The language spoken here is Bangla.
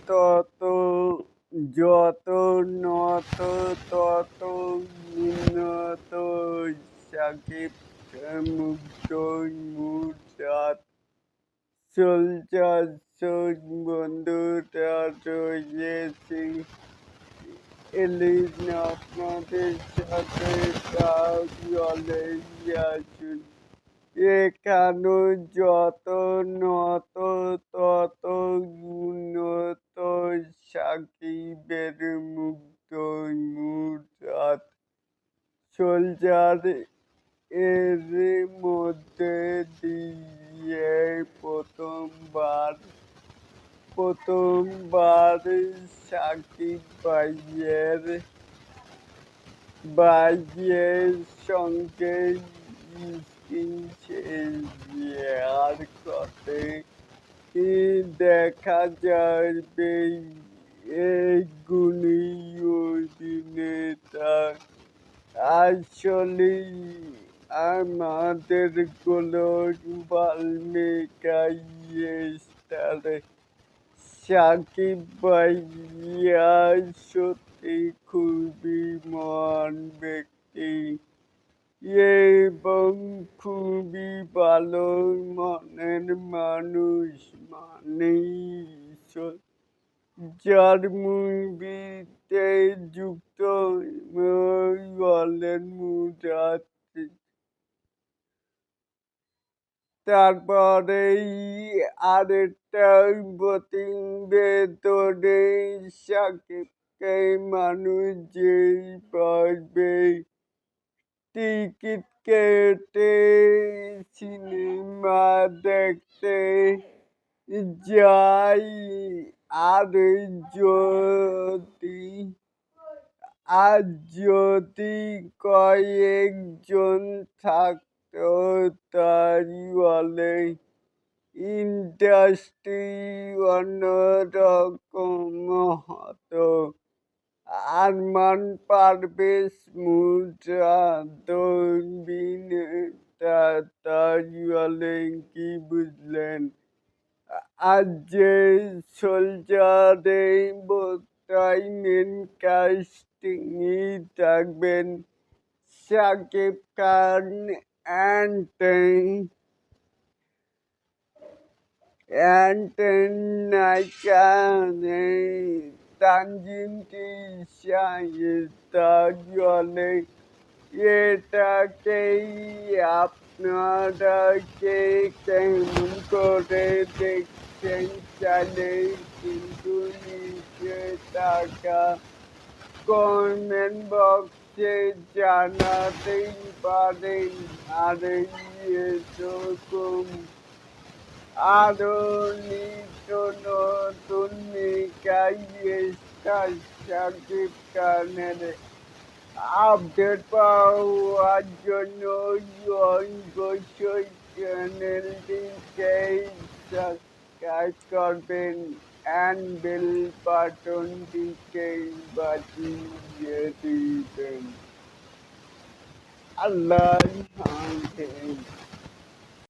তত যত নত তত উন্নত সাকিব মুগ্ধ মুরাদ সোলজার বন্ধুরা রয়েছে এলিন আপনাদের সাথে তাহলে আসুন এখানে যত নত তত উন্নত সাকিবের মুগ্ধ মুরাদ সোলজার এর মধ্যে দিয়ে প্রথমবার সাকিব ভাইয়ের সঙ্গে স্ক্রিন শেয়ার করতে দেখা যাবে এই গুণী অভিনেতা আসলেই আমাদের গ্লোবাল মেগা স্টার সাকিব ভাইয়া সত্যি খুবই মহান ব্যক্তি এবং খুবই ভালো মনের মানুষ মানেই যার মুভিতে যুক্ত হলেন মুরাদ তারপরেই আরেকটা প্রতিবেদনে সাকিবকে মানুষ যেই পারবে টিকিট কেটে সিনেমা দেখতে যাই আর যদি কয়েকজন থাকতো তাহলে ইন্ডাস্ট্রি অন্যরকম হতো আরমান পারভেজ মুরাদ অভিনেতা তাহলে কি বুঝলেন আজ যে সোলজারে বোধহয় মেন কাস্টিংয়ে থাকবেন শাকিব খান অ্যান্ড নায়িকা তানজিম তাহলে এটাকেই আপনারা কেমন করে দেখছেন চাইলে কিন্তু নিচে থাকা কমেন্ট বক্সে জানাতেই পারেন আর এরকম আরো নিত্য নতুন সাকিব খানের আপডেট পাওয়ার জন্য অবশ্যই চ্যানেলটিকে সাবস্ক্রাইব করবেন অ্যান্ড বেল বাটনটিকে বাজিয়ে দিবেন। আল্লাহ হাফেজ।